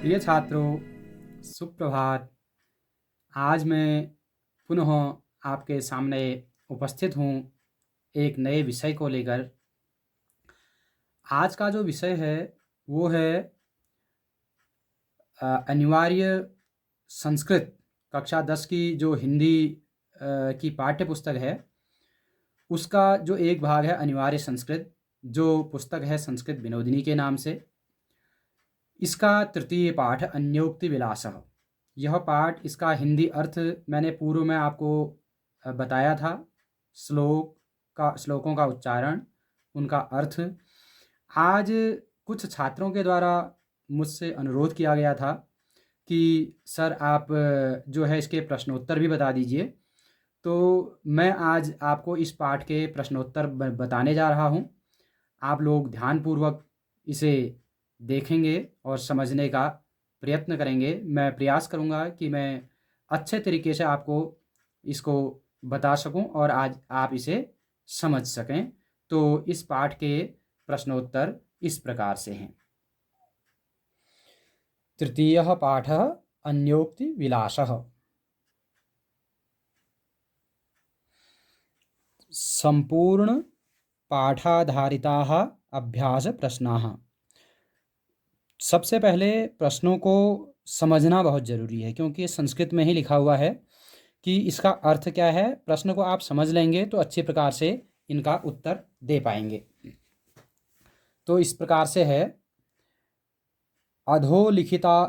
प्रिय छात्रों, सुप्रभात। आज मैं पुनः आपके सामने उपस्थित हूँ एक नए विषय को लेकर। आज का जो विषय है वो है अनिवार्य संस्कृत कक्षा 10 की जो हिंदी की पाठ्य पुस्तक है, उसका जो एक भाग है अनिवार्य संस्कृत, जो पुस्तक है संस्कृत विनोदिनी के नाम से। इसका तृतीय पाठ अन्योक्ति विलासः। यह पाठ, इसका हिंदी अर्थ मैंने पूर्व में आपको बताया था। श्लोकों का उच्चारण, उनका अर्थ। आज कुछ छात्रों के द्वारा मुझसे अनुरोध किया गया था कि सर आप जो है इसके प्रश्नोत्तर भी बता दीजिए। तो मैं आज आपको इस पाठ के प्रश्नोत्तर बताने जा रहा हूँ। आप लोग ध्यानपूर्वक इसे देखेंगे और समझने का प्रयत्न करेंगे। मैं प्रयास करूँगा कि मैं अच्छे तरीके से आपको इसको बता सकूं और आज आप इसे समझ सकें। तो इस पाठ के प्रश्नोत्तर इस प्रकार से हैं। तृतीयः पाठः अन्योक्ति विलासः। संपूर्ण पाठाधारिताः अभ्यास प्रश्नाः। सबसे पहले प्रश्नों को समझना बहुत ज़रूरी है, क्योंकि संस्कृत में ही लिखा हुआ है कि इसका अर्थ क्या है। प्रश्न को आप समझ लेंगे तो अच्छे प्रकार से इनका उत्तर दे पाएंगे। तो इस प्रकार से है,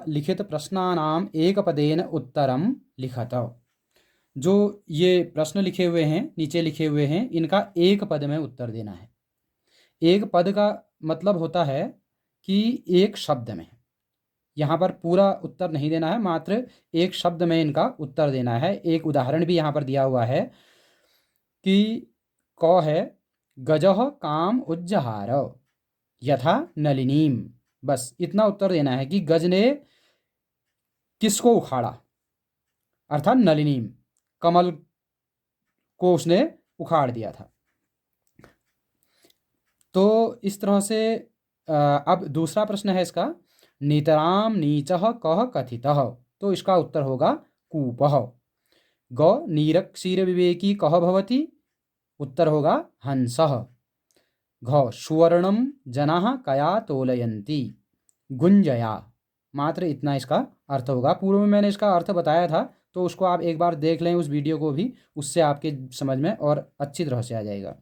लिखित प्रश्नानाम एक पदेन उत्तरम लिखत। जो ये प्रश्न लिखे हुए हैं, नीचे लिखे हुए हैं, इनका एक पद में उत्तर देना है। एक पद का मतलब होता है कि एक शब्द में। यहाँ पर पूरा उत्तर नहीं देना है, मात्र एक शब्द में इनका उत्तर देना है। एक उदाहरण भी यहाँ पर दिया हुआ है कि क है गजः काम उज्जहार यथा नलिनीम। बस इतना उत्तर देना है कि गज ने किसको उखाड़ा, अर्थात नलिनीम, कमल को उसने उखाड़ दिया था। तो इस तरह से अब दूसरा प्रश्न है इसका, नितराम नीचः कः कथितः। तो इसका उत्तर होगा कूपः। ग नीरक्षीर विवेकी कः भवति, उत्तर होगा हंसः। घ सुवर्णम जनाः कया तोलयन्ति, गुंजया। मात्र इतना इसका अर्थ होगा। पूर्व में मैंने इसका अर्थ बताया था, तो उसको आप एक बार देख लें, उस वीडियो को भी, उससे आपके समझ में और अच्छी तरह से आ जाएगा।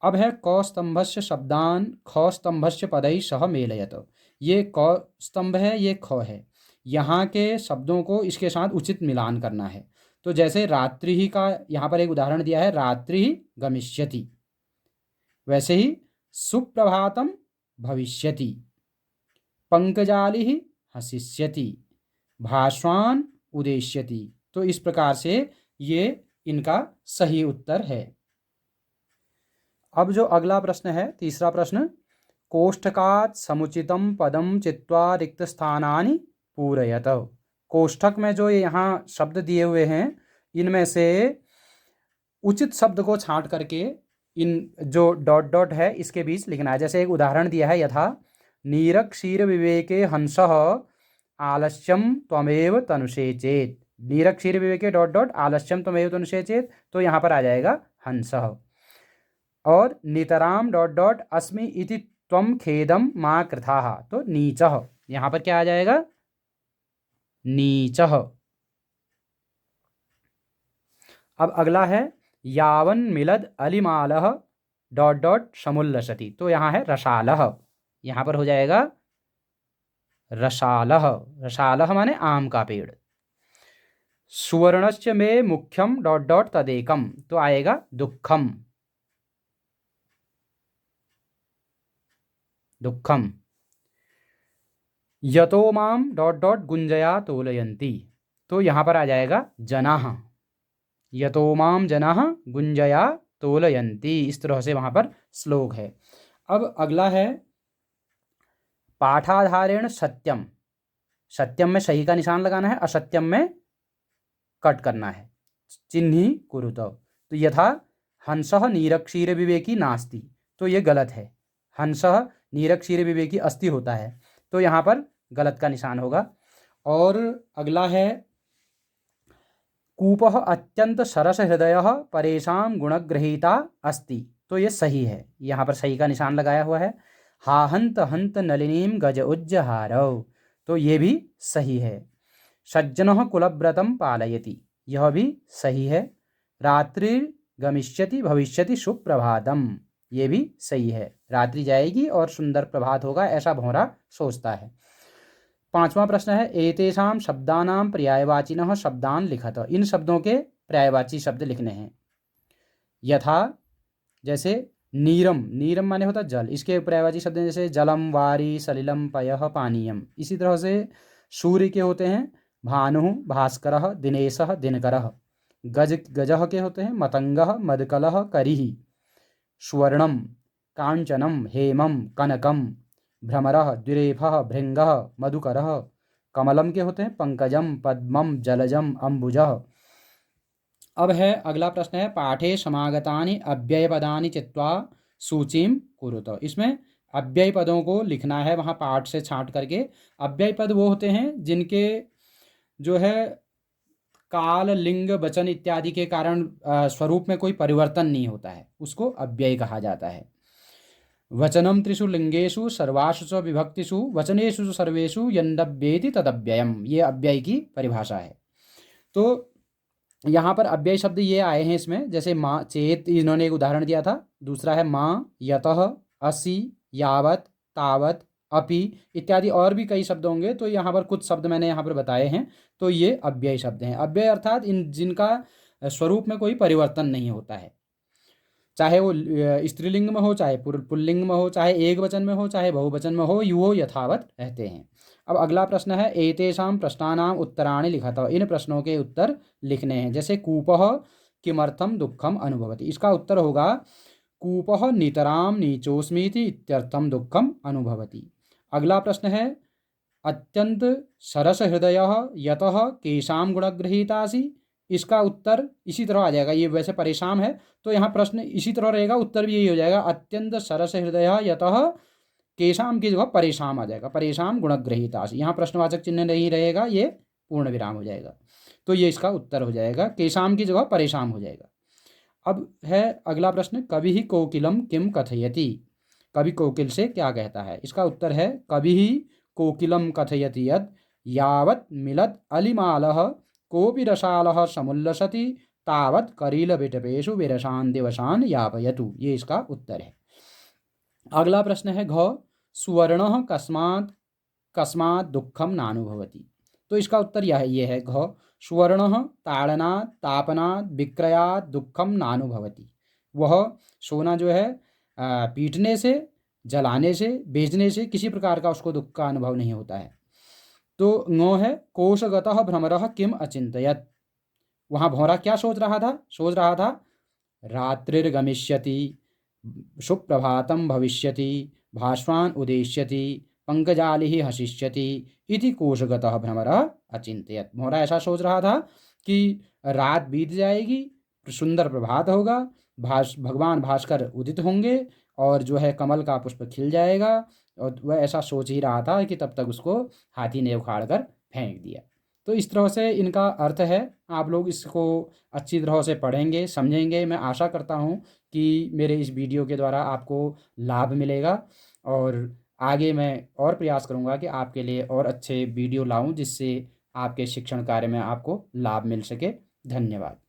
अब है क स्तंभस्य शब्दान ख स्तंभस्य पदैः सह मेलयत। ये क स्तंभ है, ये ख है। यहाँ के शब्दों को इसके साथ उचित मिलान करना है। तो जैसे रात्रि ही का यहाँ पर एक उदाहरण दिया है, रात्रि गमिष्यति, वैसे ही सुप्रभातम भविष्यति, पंकजालिः हसिष्यति, भास्वान उदेष्यति। तो इस प्रकार से ये इनका सही उत्तर है। अब जो अगला प्रश्न है, तीसरा प्रश्न, कोष्ठकात् समुचितं पदं चित्वा रिक्त स्थानानि पूरयत। कोष्ठक में जो यहाँ शब्द दिए हुए हैं, इनमें से उचित शब्द को छांट करके इन जो डॉट डॉट है इसके बीच लिखना है। जैसे एक उदाहरण दिया है, यथा नीरक्षीर विवेके हंसः आलस्यम त्वमेव तनुषे चेत। नीरक्षीर विवेके डॉट डॉट आलस्यम त्वमेव तनुषे चेत, तो यहाँ पर आ जाएगा हंसः। और नितराम डॉट डॉट अस्मि इति त्वम खेदम मा कृथाः, तो नीचः। यहाँ पर क्या आ जाएगा, नीचः। अब अगला है यावन मिलद अलिमालः डॉट डॉट समुल्लसति, तो यहाँ है रसालः। यहाँ पर हो जाएगा रसालः। रसालः माने आम का पेड़। सुवर्णस्य में मुख्यम डॉट डॉट तदेकम, तो आएगा दुःखम, दुःखम। यतो माम डॉट डॉट गुंजया तोलयन्ति, तो यहाँ पर आ जाएगा जनाः। यतो माम जनाः गुंजया तोलयन्ति। इस तरह से वहाँ पर श्लोक है। अब अगला है पाठाधारेण सत्यम। सत्यम में सही का निशान लगाना है, असत्यम में कट करना है, चिन्ही कुरुत। तो यथा हंसः नीरक्षीर विवेकी नास्ति, तो ये गलत है। हंसः नीरक्षीर विवेकी अस्ति होता है, तो यहाँ पर गलत का निशान होगा। और अगला है कूपः अत्यंत सरस हृदयः परेशान गुणग्रहीता अस्ति। तो ये सही है, यहाँ पर सही का निशान लगाया हुआ है। हा हंत हंत नलिनीम गज उज्जहारौ, तो ये भी सही है। सज्जनः कुलव्रतं पालयति, यह भी सही है। रात्रिर्गमिष्यति भविष्यति सुप्रभातम, ये भी सही है। रात्रि जाएगी और सुंदर प्रभात होगा, ऐसा भौरा सोचता है। पांचवा प्रश्न है एतेषां शब्दानां पर्यायवाचिनः शब्दान लिखत। इन शब्दों के पर्यायवाची शब्द लिखने हैं। यथा, जैसे नीरम, नीरम माने होता जल, इसके पर्यायवाची शब्द हैं जैसे जलम, वारी, सलिलम, पयः, पानीयम। इसी तरह से सूर्य के होते हैं भानुः, भास्करः, दिनेशः, दिनकरः। गजः के होते हैं मतंगः, मदकलः, करिः। स्वर्णम, कांचनम, हेमम, कनकम। भ्रमरः, द्विरेफः, भृंगः, मधुकरः। कमलम के होते हैं पंकजम, पद्मम, जलजम, अंबुजः। अब है अगला प्रश्न है पाठे समागतानि अव्ययपदानि चित्वा सूचीम कुरुत। इसमें अव्यय पदों को लिखना है वहाँ पाठ से छांट करके। अव्यय पद वो होते हैं जिनके जो है काल, लिंग, वचन इत्यादि के कारण स्वरूप में कोई परिवर्तन नहीं होता है, उसको अव्यय कहा जाता है। वचनम त्रिषु लिंगेषु सर्वासु च विभक्तिषु वचनेषु च सर्वेषु यन्नव्येति तदव्ययम, ये अव्यय की परिभाषा है। तो यहाँ पर अव्यय शब्द ये आए हैं इसमें, जैसे माँ, चेत, इन्होंने एक उदाहरण दिया था। दूसरा है माँ, यतः, असि, यावत, तावत, अपि इत्यादि और भी कई शब्द होंगे। तो यहाँ पर कुछ शब्द मैंने यहाँ पर बताए हैं, तो ये अव्यय शब्द हैं। अव्यय अर्थात इन जिनका स्वरूप में कोई परिवर्तन नहीं होता है, चाहे वो स्त्रीलिंग में हो, चाहे पुल्लिंग में हो, चाहे एक वचन में हो, चाहे बहुवचन में हो, वो यथावत रहते हैं। अब अगला प्रश्न है एतेषां प्रश्नानाम उत्तराणि लिखत। इन प्रश्नों के उत्तर लिखने हैं। जैसे कूपः किमर्थम दुःखम अनुभवति, इसका उत्तर होगा कूपः नितरां नीचोस्मीति इत्यर्थम दुःखम अनुभवति। अगला प्रश्न है अत्यंत सरस हृदयः यतः केषां गुणगृहीतासि, इसका उत्तर इसी तरह आ जाएगा। ये वैसे परेशान है तो यहाँ प्रश्न इसी तरह रहेगा, उत्तर भी यही हो जाएगा अत्यंत सरस हृदय यतः केशाम की जगह परेशान आ जाएगा, परेशान गुणग्रहीतासि। यहाँ प्रश्नवाचक चिन्ह नहीं रहेगा, ये पूर्ण विराम हो जाएगा। तो ये इसका उत्तर हो जाएगा, केशाम की जगह परेशान हो जाएगा। अब है अगला प्रश्न कवि ही कोकिलम किम कथयति, कवि कोकिल से क्या कहता है। इसका उत्तर है कवि ही कोकिलम कथयति यत् यावत् मिलत् अलिमालः कोपि रसालः समुल्लसति तावत् करीलविटपेषु विरसान् दिवसान् यापयतु, ये इसका उत्तर है। अगला प्रश्न है घ सुवर्णः कस्मात् कस्मात् दुःखम नानुभवति। तो इसका उत्तर ये है घ सुवर्णः ताड़नात् तापनात् विक्रयात् दुःखम नानुभवति। वह सोना जो है पीटने से, जलाने से, बेचने से किसी प्रकार का उसको दुःख का अनुभव नहीं होता है। तो ङो है कोशगतः भ्रमरः किम अचिन्तयत्। वहाँ भौरा क्या सोच रहा था, रात्रिर्गमिष्यति, सुप्रभातं भविष्यति, भास्वान् उदेष्यति, पंकजालिः हसिष्यति इति कोशगतः भ्रमरः अचिन्तयत्। भौरा ऐसा सोच रहा था कि रात बीत जाएगी, सुंदर प्रभात होगा, भगवान भास्कर उदित होंगे और जो है कमल का पुष्प खिल जाएगा। और वह ऐसा सोच ही रहा था कि तब तक उसको हाथी ने उखाड़ कर फेंक दिया। तो इस तरह से इनका अर्थ है। आप लोग इसको अच्छी तरह से पढ़ेंगे, समझेंगे। मैं आशा करता हूँ कि मेरे इस वीडियो के द्वारा आपको लाभ मिलेगा और आगे मैं और प्रयास करूँगा कि आपके लिए और अच्छे वीडियो लाऊं जिससे आपके शिक्षण कार्य में आपको लाभ मिल सके। धन्यवाद।